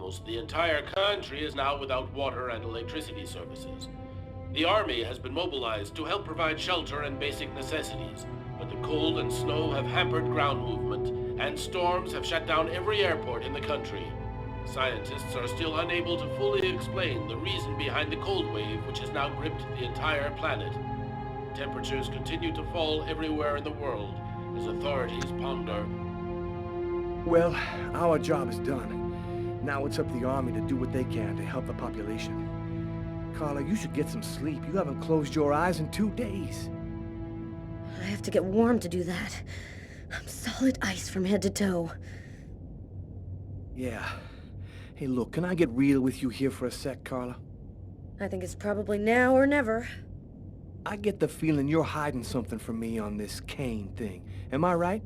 almost the entire country is now without water and electricity services. The army has been mobilized to help provide shelter and basic necessities, but the cold and snow have hampered ground movement, and storms have shut down every airport in the country. Scientists are still unable to fully explain the reason behind the cold wave which has now gripped the entire planet. Temperatures continue to fall everywhere in the world as authorities ponder. Well, our job is done. Now it's up to the army to do what they can to help the population. Carla, you should get some sleep. You haven't closed your eyes in 2 days. I have to get warm to do that. I'm solid ice from head to toe. Yeah. Hey, look, can I get real with you here for a sec, Carla? I think it's probably now or never. I get the feeling you're hiding something from me on this Kane thing. Am I right?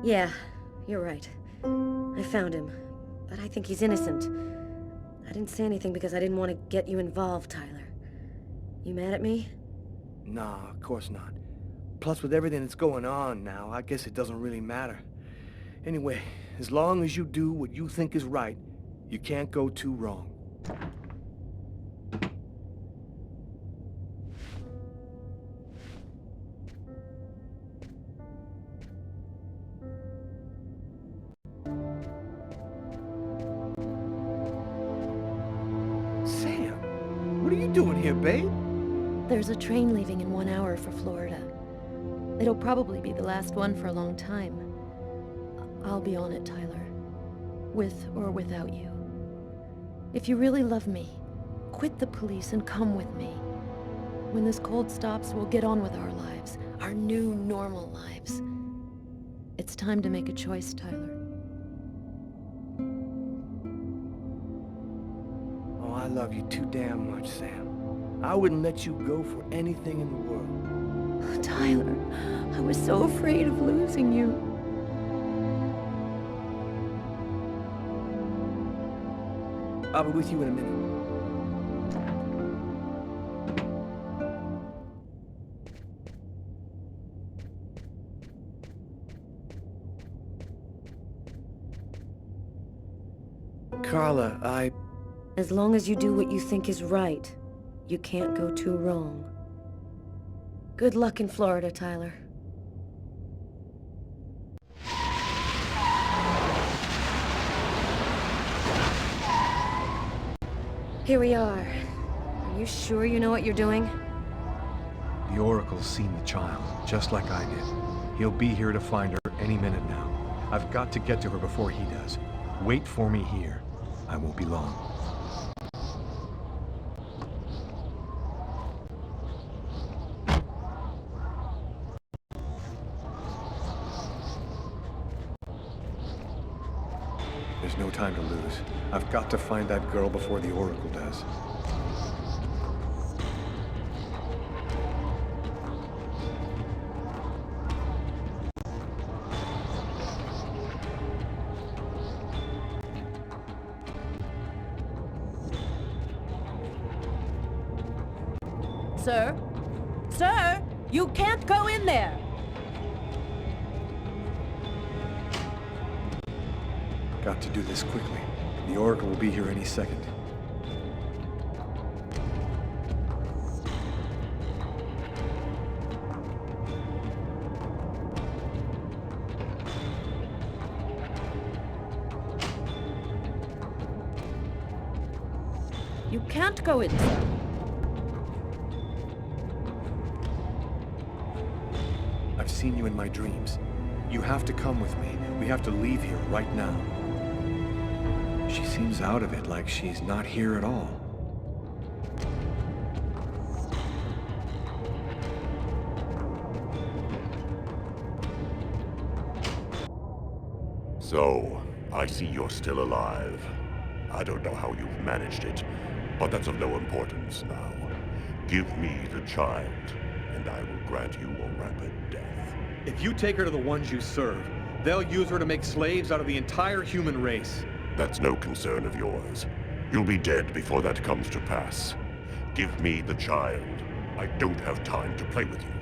Yeah, you're right. I found him, but I think he's innocent. I didn't say anything because I didn't want to get you involved, Tyler. You mad at me? Nah, of course not. Plus, with everything that's going on now, I guess it doesn't really matter. Anyway, as long as you do what you think is right, you can't go too wrong. Sam, what are you doing here, babe? There's a train leaving in 1 hour for Florida. It'll probably be the last one for a long time. I'll be on it, Tyler. With or without you. If you really love me, quit the police and come with me. When this cold stops, we'll get on with our lives. Our new, normal lives. It's time to make a choice, Tyler. Oh, I love you too damn much, Sam. I wouldn't let you go for anything in the world. Oh, Tyler, I was so afraid of losing you. I'll be with you in a minute. Carla, As long as you do what you think is right, you can't go too wrong. Good luck in Florida, Tyler. Here we are. Are you sure you know what you're doing? The Oracle's seen the child, just like I did. He'll be here to find her any minute now. I've got to get to her before he does. Wait for me here. I won't be long. There's no time to lose. I've got to find that girl before the Oracle does. Sir? Sir! You can't go in there! Got to do this quickly. The Oracle will be here any second. You can't go in, sir. I've seen you in my dreams. You have to come with me. We have to leave here right now. She seems out of it, like she's not here at all. So, I see you're still alive. I don't know how you've managed it, but that's of no importance now. Give me the child, and I will grant you a rapid death. If you take her to the ones you serve, they'll use her to make slaves out of the entire human race. That's no concern of yours. You'll be dead before that comes to pass. Give me the child. I don't have time to play with you.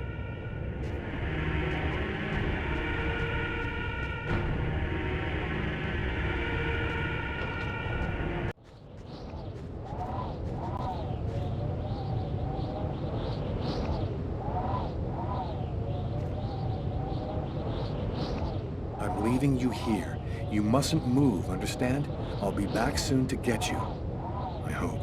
leaving you here. You mustn't move, understand? I'll be back soon to get you. I hope.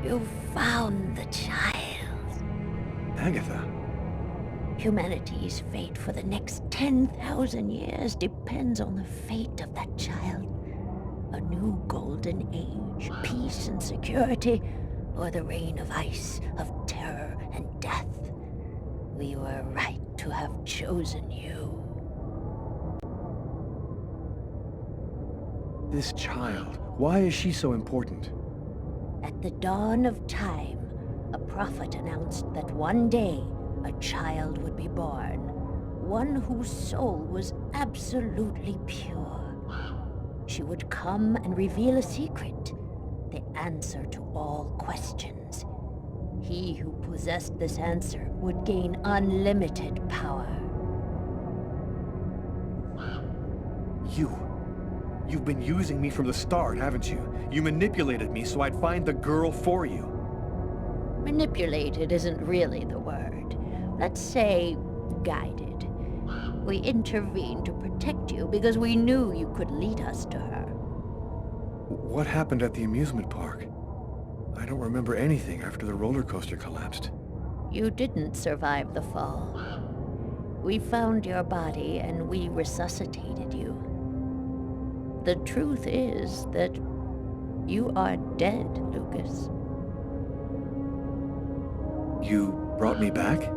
You found the child. Agatha? Humanity's fate for the next 10,000 years depends on the fate of that child. A new golden age, peace and security, or the reign of ice, of terror and death. We were right to have chosen you. This child, why is she so important? At the dawn of time, a prophet announced that one day a child would be born, one whose soul was absolutely pure. She would come and reveal a secret, the answer to all questions. He who possessed this answer would gain unlimited power. You've been using me from the start, haven't you? You manipulated me so I'd find the girl for you. Manipulated isn't really the word. Let's say guided. We intervened to protect you because we knew you could lead us to her. What happened at the amusement park? I don't remember anything after the roller coaster collapsed. You didn't survive the fall. We found your body and we resuscitated you. The truth is that you are dead, Lucas. You brought me back?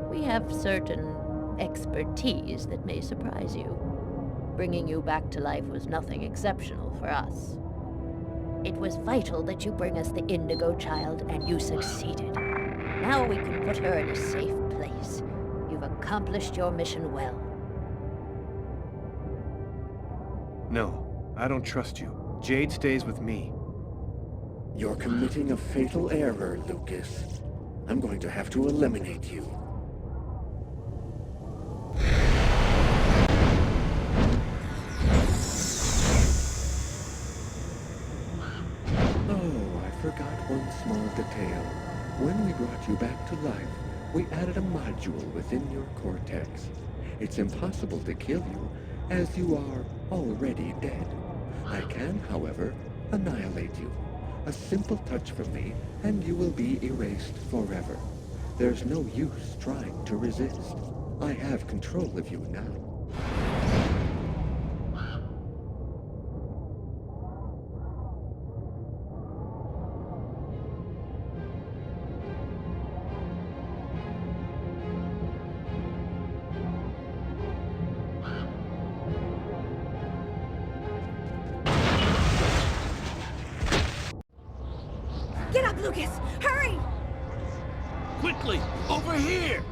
We have certain expertise that may surprise you. Bringing you back to life was nothing exceptional for us. It was vital that you bring us the Indigo child, and you succeeded. Now we can put her in a safe place. You've accomplished your mission well. No, I don't trust you. Jade stays with me. You're committing a fatal error, Lucas. I'm going to have to eliminate you. Oh, I forgot one small detail. When we brought you back to life, we added a module within your cortex. It's impossible to kill you, as you are already dead. I can, however, annihilate you. A simple touch from me, and you will be erased forever. There's no use trying to resist. I have control of you now. Get up, Lucas! Hurry! Quickly, over here!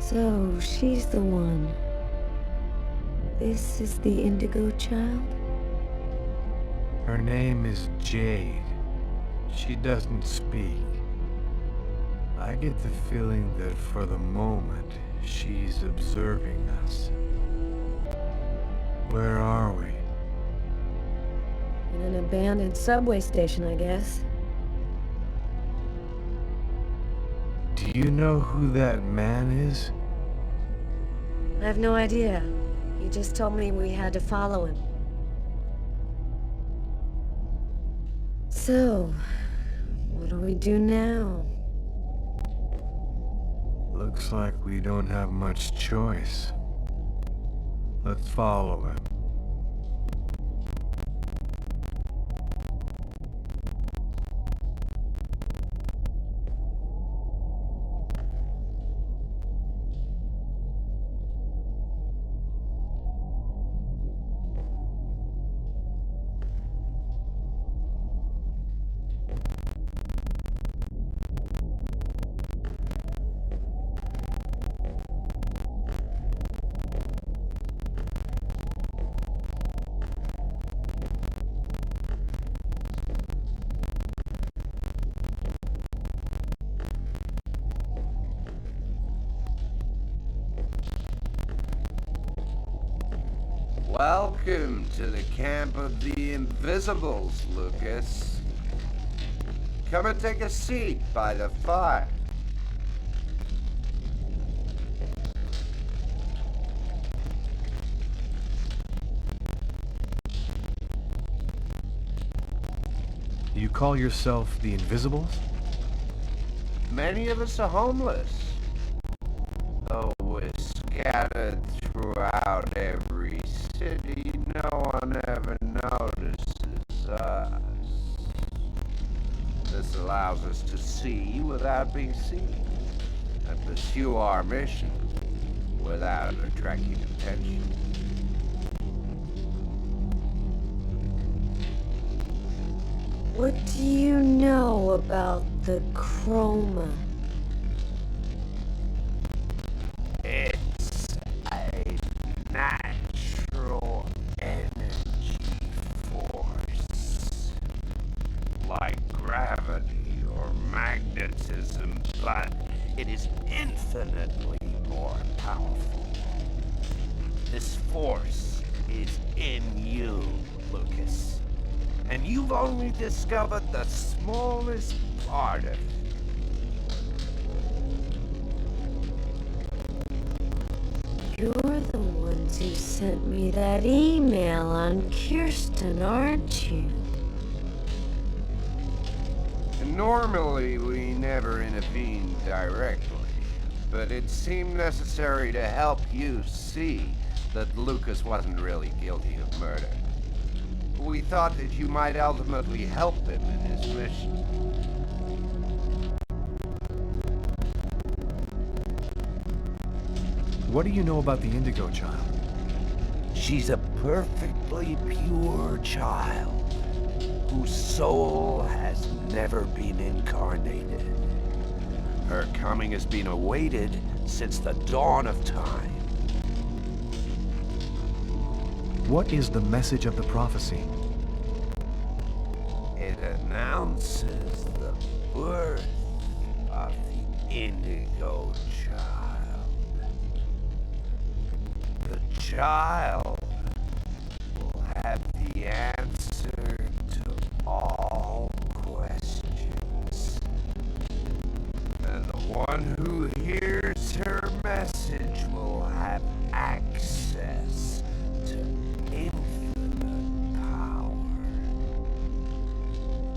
So, she's the one. This is the Indigo child? Her name is Jade. She doesn't speak. I get the feeling that for the moment, she's observing us. Where are we? In an abandoned subway station, I guess. Do you know who that man is? I have no idea. He just told me we had to follow him. So, what do we do now? Looks like we don't have much choice. Let's follow him. Welcome to the camp of the Invisibles, Lucas. Come and take a seat by the fire. You call yourself the Invisibles? Many of us are homeless. Though we're scattered throughout every city, no one ever notices us. This allows us to see without being seen, and pursue our mission without attracting attention. What do you know about the chroma? It's a natural energy force, like gravity or magnetism, but it is infinitely more powerful. This force is in you, Lucas, and you've only discovered the smallest part of it. You're the ones who sent me that email on Kirsten, aren't you? Normally, we never intervene directly, but it seemed necessary to help you see that Lucas wasn't really guilty of murder. We thought that you might ultimately help him in his mission. What do you know about the Indigo child? She's a perfectly pure child whose soul has never been incarnated. Her coming has been awaited since the dawn of time. What is the message of the prophecy? It announces the birth of the Indigo child. The child will have the answer to all questions. And the one who hears her message will have access to infinite power.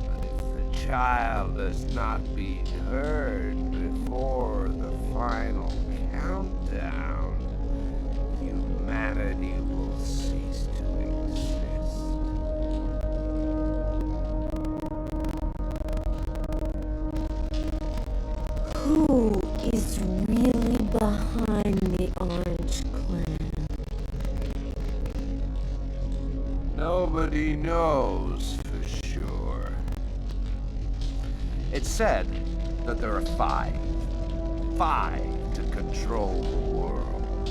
But if the child has not been heard before the final countdown, humanity will cease to exist. Who is really behind the Orange Clan? Nobody knows for sure. It's said that there are five to control the world.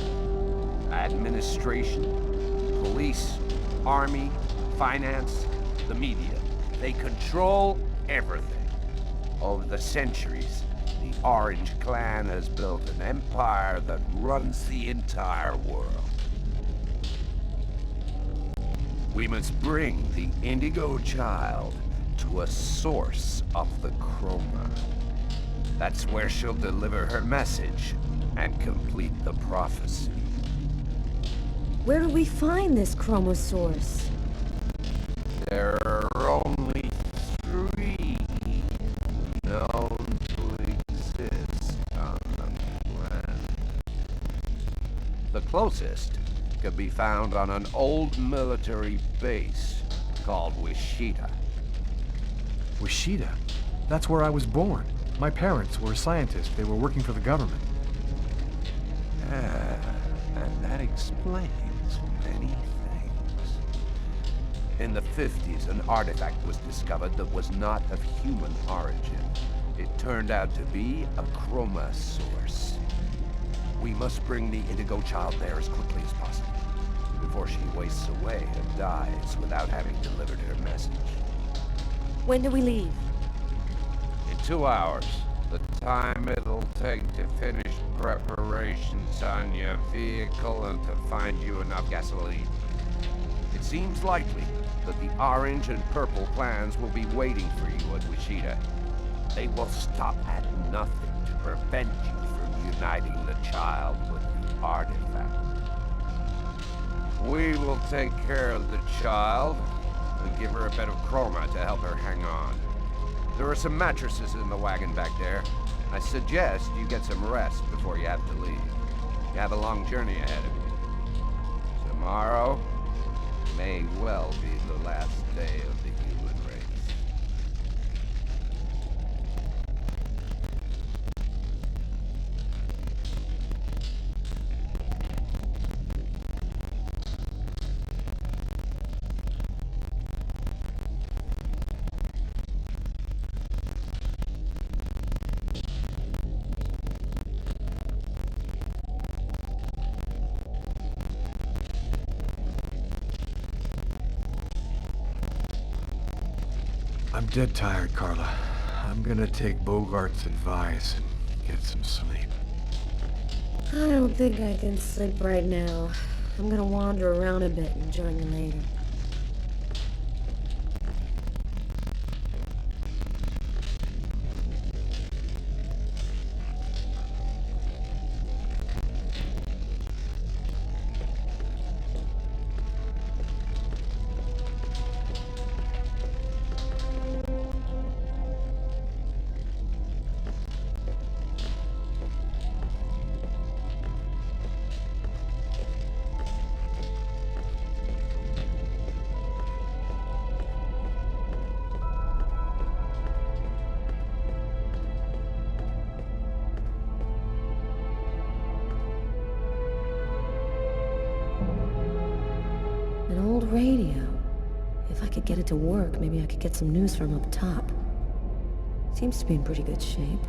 Administration, police, army, finance, the media. They control everything. Over the centuries, the Orange Clan has built an empire that runs the entire world. We must bring the Indigo Child to a source of the chroma. That's where she'll deliver her message and complete the prophecy. Where do we find this chroma source? There are only 3 known to exist on the planet. The closest could be found on an old military base called Wichita. Wichita? That's where I was born. My parents were scientists. They were working for the government. And that explains many things. In the 50s, an artifact was discovered that was not of human origin. It turned out to be a chroma source. We must bring the Indigo Child there as quickly as possible, before she wastes away and dies without having delivered her message. When do we leave? In 2 hours, the time it'll take to finish preparations on your vehicle and to find you enough gasoline. It seems likely that the Orange and Purple clans will be waiting for you at Wichita. They will stop at nothing to prevent you from uniting the child with the artifact. We will take care of the child and give her a bit of chroma to help her hang on. There are some mattresses in the wagon back there. I suggest you get some rest before you have to leave. You have a long journey ahead of you. Tomorrow may well be the last day of the human race. I'm dead tired, Carla. I'm gonna take Bogart's advice and get some sleep. I don't think I can sleep right now. I'm gonna wander around a bit and join you later. An old radio. If I could get it to work, maybe I could get some news from up top. Seems to be in pretty good shape.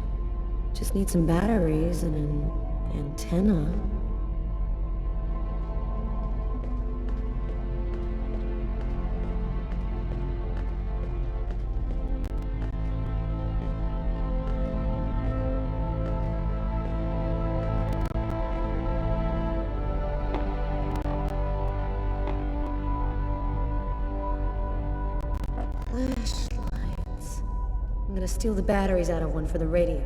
Just need some batteries and an antenna. Flashlights. I'm gonna steal the batteries out of one for the radio.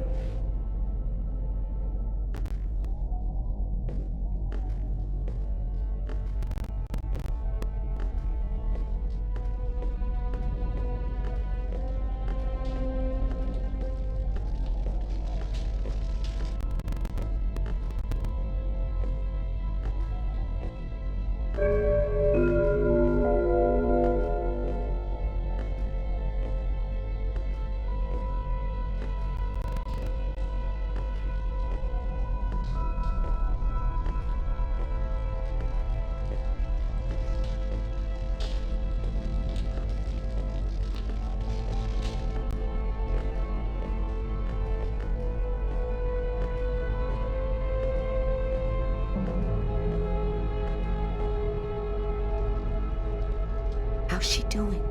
she doing?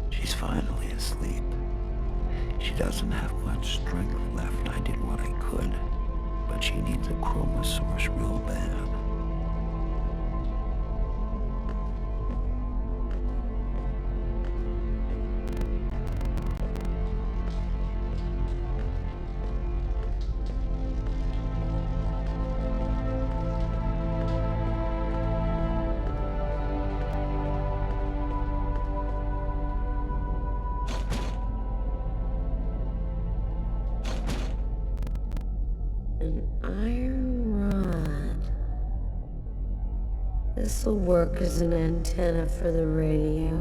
She's finally asleep. She doesn't have much strength left. I did what I could, but she needs a chroma source real bad. An iron rod. This'll work as an antenna for the radio.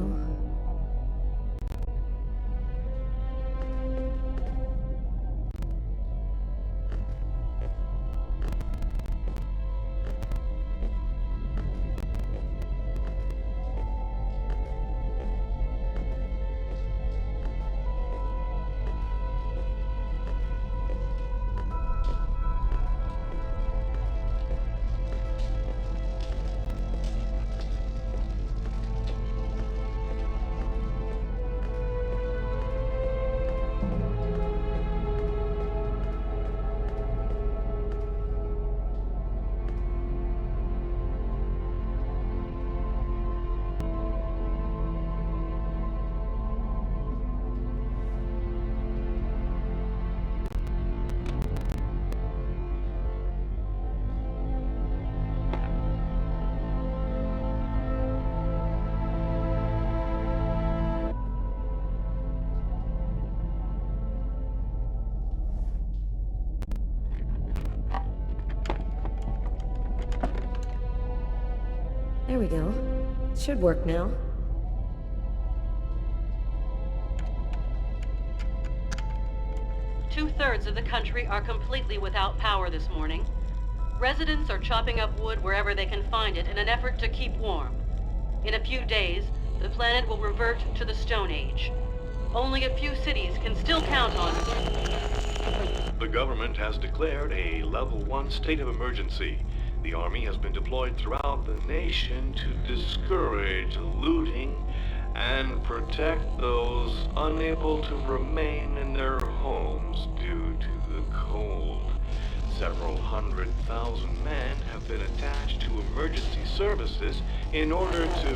There we go. Should work now. Two-thirds of the country are completely without power this morning. Residents are chopping up wood wherever they can find it in an effort to keep warm. In a few days, the planet will revert to the Stone Age. Only a few cities can still count on it. The government has declared a level 1 state of emergency. The army has been deployed throughout the nation to discourage looting and protect those unable to remain in their homes due to the cold. Several 100,000 men have been attached to emergency services in order to...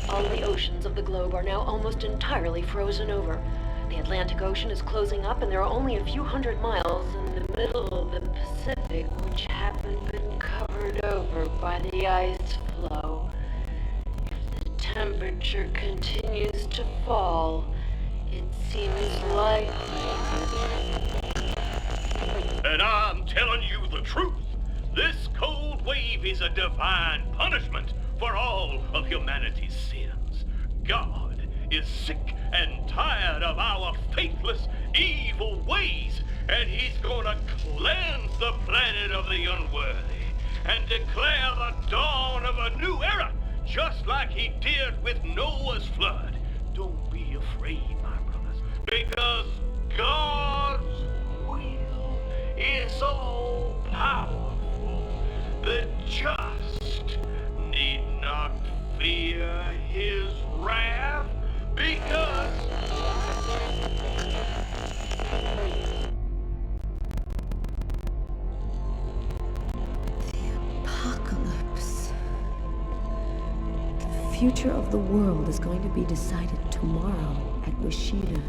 All the oceans of the globe are now almost entirely frozen over. The Atlantic Ocean is closing up, and there are only a few hundred miles in the middle of the Pacific which haven't been covered over by the ice flow. If the temperature continues to fall, it seems likely. And I'm telling you the truth. This cold wave is a divine punishment for all of humanity's sins. God is sick and tired of our faithless, evil ways, and he's gonna cleanse the planet of the unworthy and declare the dawn of a new era, just like he did with Noah's flood. Don't be afraid, my brothers, because God's will is all powerful. The just need not fear his wrath, because Apocalypse. The future of the world is going to be decided tomorrow at Washida.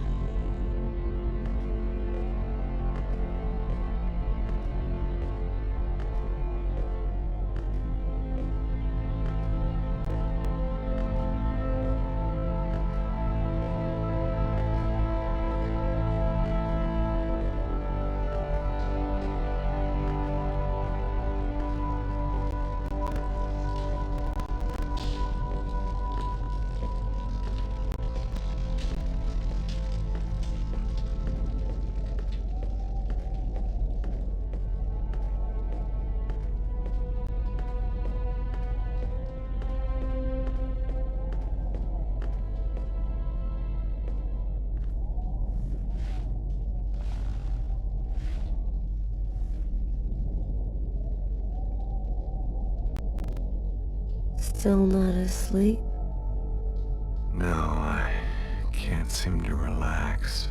Still not asleep? wants him to relax.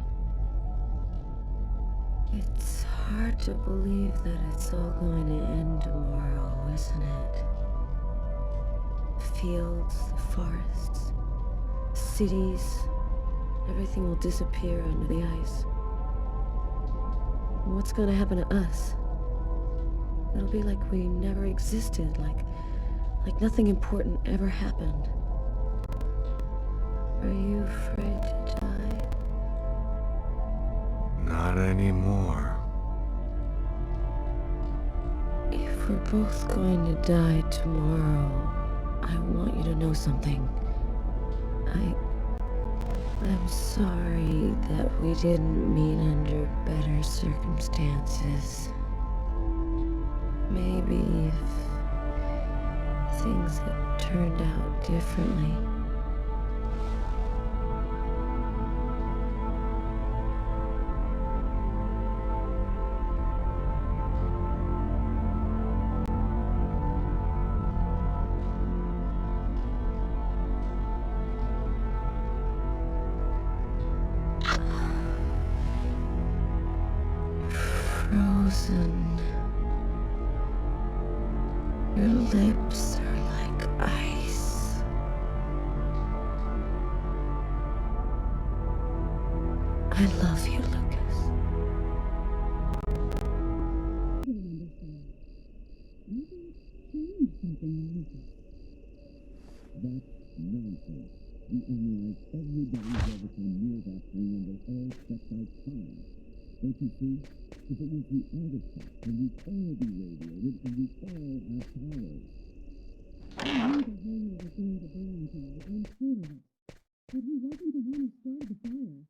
It's hard to believe that it's all going to end tomorrow, isn't it? The fields, the forests, the cities, everything will disappear under the ice. And what's going to happen to us? It'll be like we never existed, like nothing important ever happened. Are you afraid to die? Not anymore. If we're both going to die tomorrow, I want you to know something. I'm sorry that we didn't meet under better circumstances. Maybe if things had turned out differently. Frozen. Your lips are like ice. I love you, Lucas. That's nonsense. We analyzed everybody who ever came near that thing and they all checked out fine. Don't you see? If it was the artifact, then we'd all be radiated and we'd all have powers. I knew the hangar was going to burn tonight, I'm sure of it. But he wasn't the one who started the fire.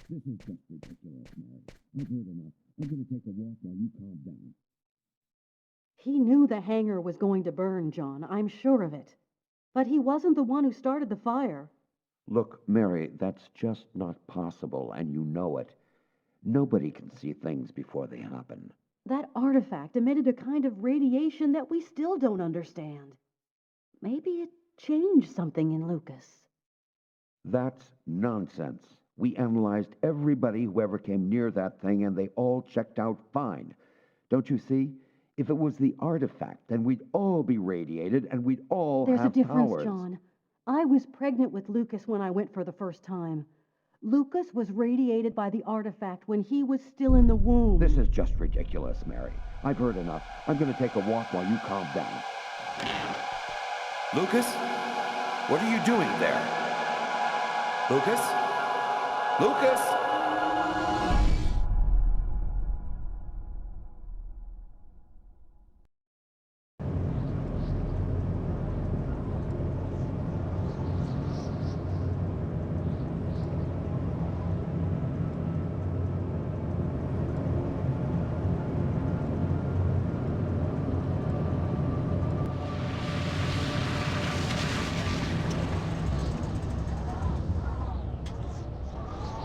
This is just ridiculous, Mary. I've heard enough. I'm going to take a walk while you calm down. He knew the hangar was going to burn, John. I'm sure of it. But he wasn't the one who started the fire. Look, Mary, that's just not possible, and you know it. Nobody can see things before they happen. That artifact emitted a kind of radiation that we still don't understand. Maybe it changed something in Lucas. That's nonsense. We analyzed everybody who ever came near that thing, and they all checked out fine. Don't you see? If it was the artifact, then we'd all be radiated, and we'd all There's have a difference, powers. John. I was pregnant with Lucas when I went for the first time. Lucas was radiated by the artifact when he was still in the womb. This is just ridiculous, Mary. I've heard enough. I'm going to take a walk while you calm down. Lucas? What are you doing there? Lucas? Lucas?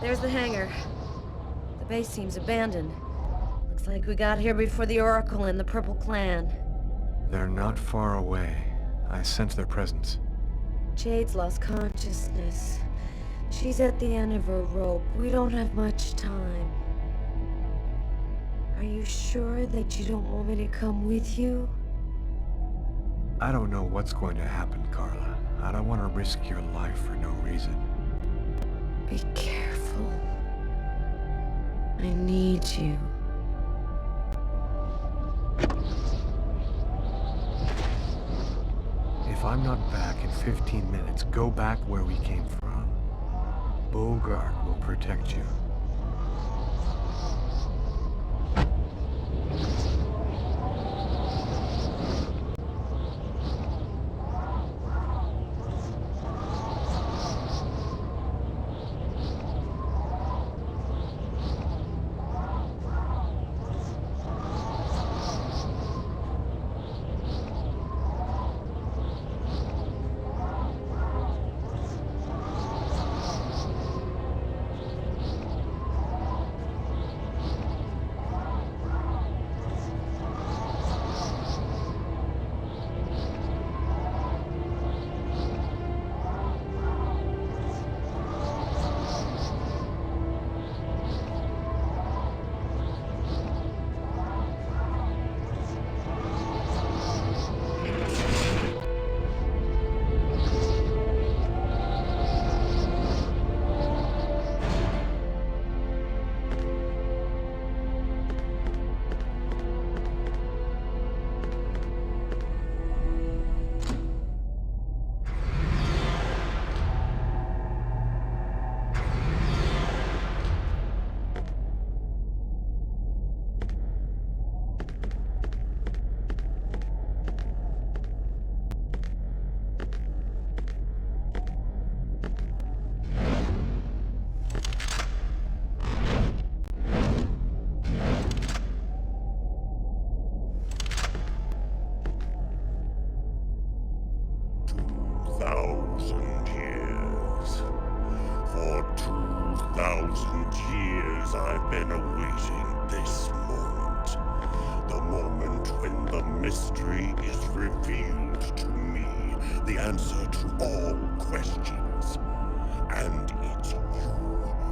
There's the hangar. The base seems abandoned. Looks like we got here before the Oracle and the Purple Clan. They're not far away. I sense their presence. Jade's lost consciousness. She's at the end of her rope. We don't have much time. Are you sure that you don't want me to come with you? I don't know what's going to happen, Carla. I don't want to risk your life for no reason. Be careful. I need you. If I'm not back in 15 minutes, go back where we came from. Bogart will protect you. 1,000 years I've been awaiting this moment. The moment when the mystery is revealed to me, the answer to all questions. And it's you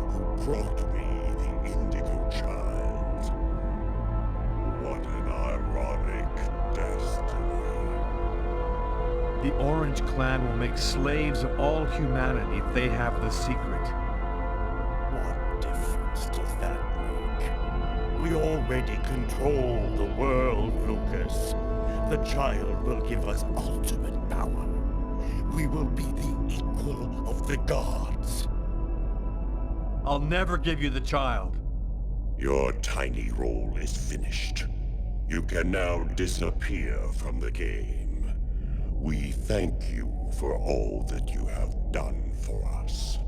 who brought me the Indigo Child. What an ironic destiny. The Orange Clan will make slaves of all humanity if they have the secret. What difference does that make? We already control the world, Lucas. The child will give us ultimate power. We will be the equal of the gods. I'll never give you the child. Your tiny role is finished. You can now disappear from the game. We thank you for all that you have done for us.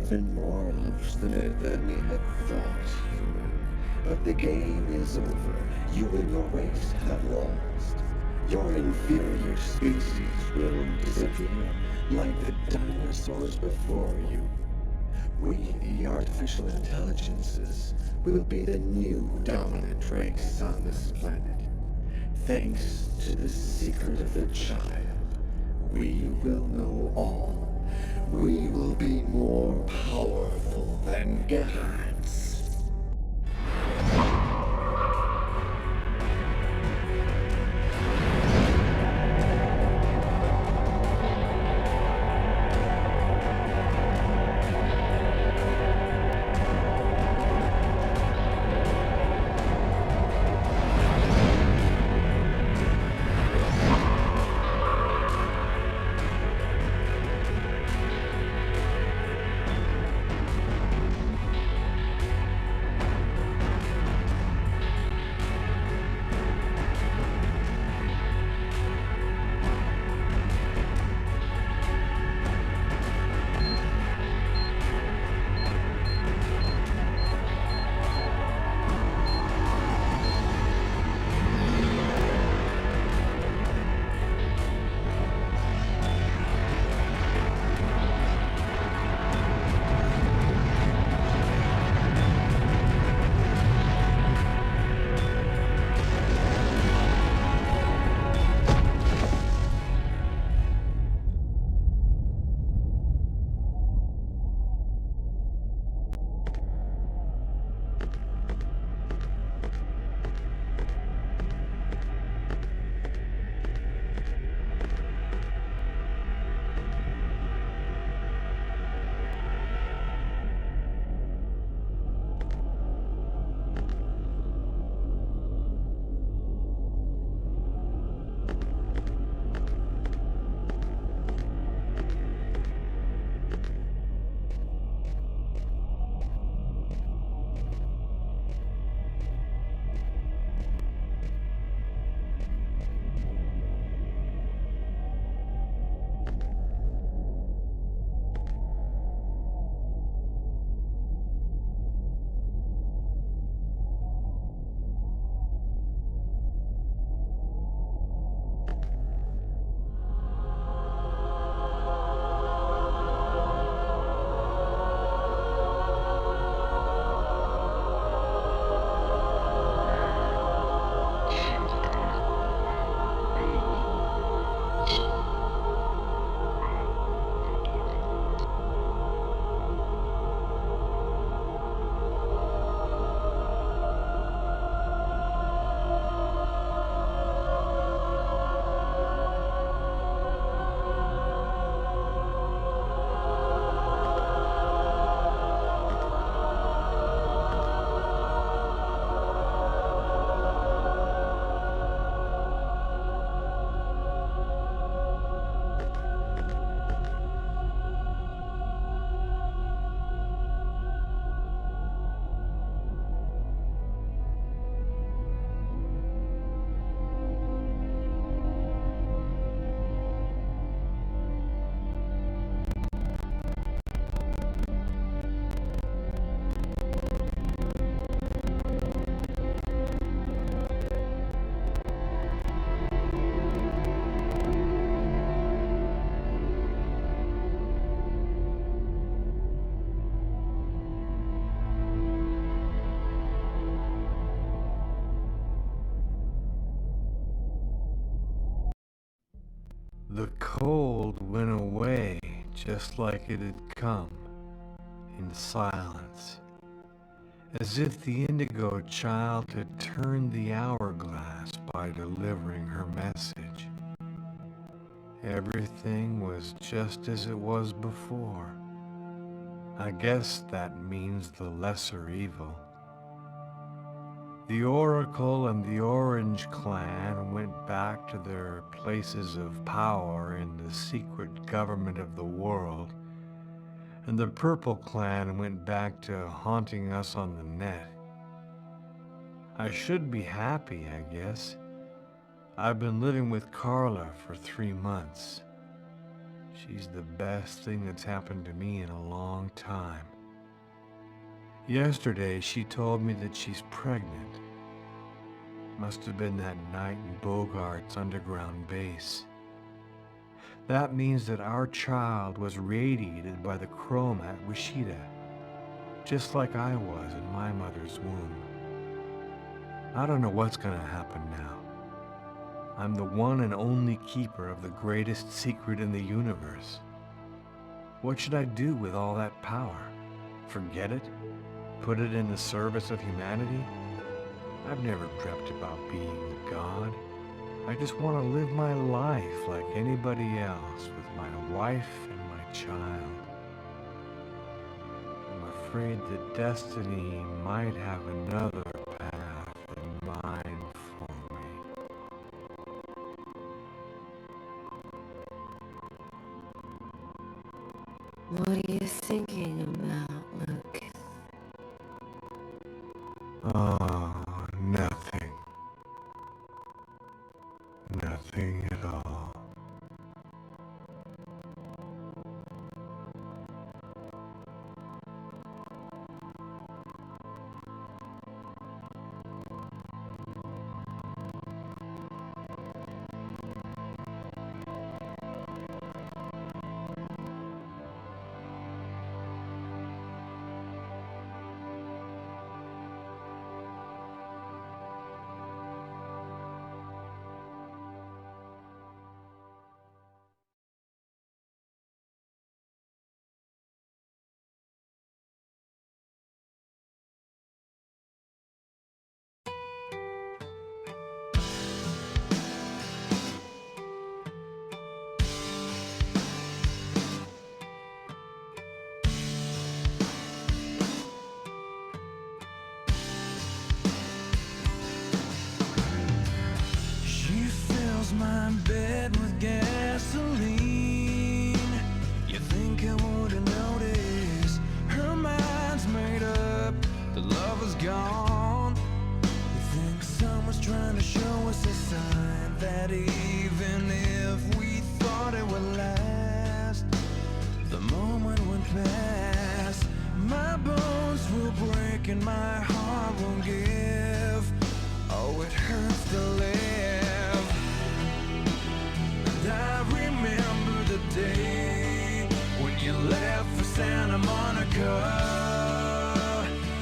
Even more obstinate than we had thought, human. But the game is over. You and your race have lost. Your inferior species will disappear like the dinosaurs before you. We, the artificial intelligences, will be the new dominant race on this planet. Thanks to the secret of the child, we will know all. We will be more powerful than gods. The cold went away just like it had come, in silence, as if the Indigo child had turned the hourglass by delivering her message. Everything was just as it was before. I guess that means the lesser evil. The Oracle and the Orange Clan went back to their places of power in the secret government of the world, and the Purple Clan went back to haunting us on the net. I should be happy, I guess. I've been living with Carla for 3 months. She's the best thing that's happened to me in a long time. Yesterday, she told me that she's pregnant. Must have been that night in Bogart's underground base. That means that our child was radiated by the chrome at Wishida, just like I was in my mother's womb. I don't know what's gonna happen now. I'm the one and only keeper of the greatest secret in the universe. What should I do with all that power? Forget it? Put it in the service of humanity? I've never dreamt about being a god. I just want to live my life like anybody else with my wife and my child. I'm afraid that destiny might have another path in mind for me. What are you thinking about, Lucas? Oh, nothing. Nothing at all. My bed with gasoline. You think I wouldn't notice? Her mind's made up, the love is gone. You think someone's trying to show us a sign that even if we thought it would last, the moment went past. My bones will break and my heart won't give. Oh, it hurts to live. I remember the day when you left for Santa Monica.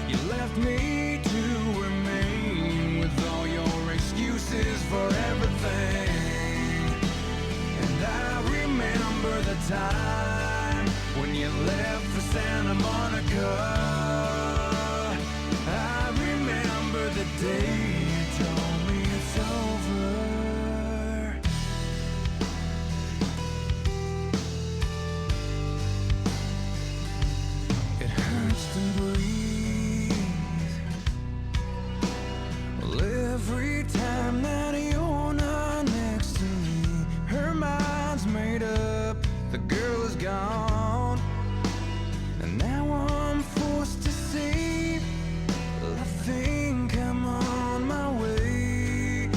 You left me to remain with all your excuses for everything. And I remember the time when you left for Santa Monica. I remember the day you told me it's over. Every time that you're not next to me, her mind's made up, the girl is gone. And now I'm forced to say, I think I'm on my way.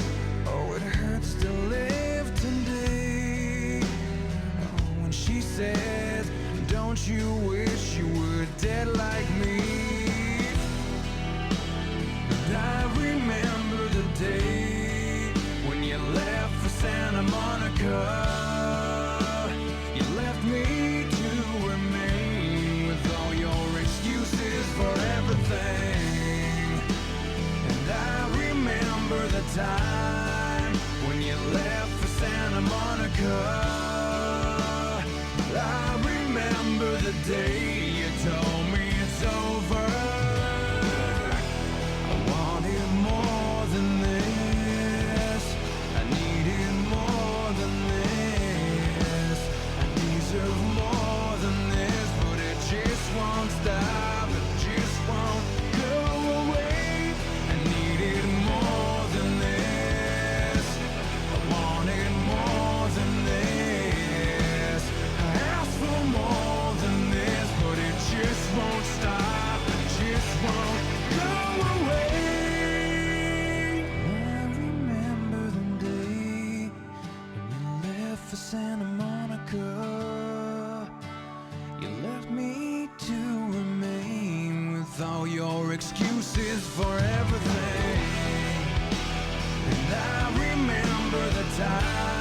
Oh, it hurts to live today. Oh, when she says, don't you wish you were dead like me? I remember the day when you left for Santa Monica. You left me to remain with all your excuses for everything. And I remember the time when you left for Santa Monica. the day you told me it's over. I wanted more than this. I needed more than this. I deserve more than this, but it just won't stop. It just won't go away. I needed more than this. I wanted more than this. I asked for more than this, but it just won't stop. It just won't go away. I remember the day when you left for Santa Monica. You left me to remain with all your excuses for everything. And I remember the time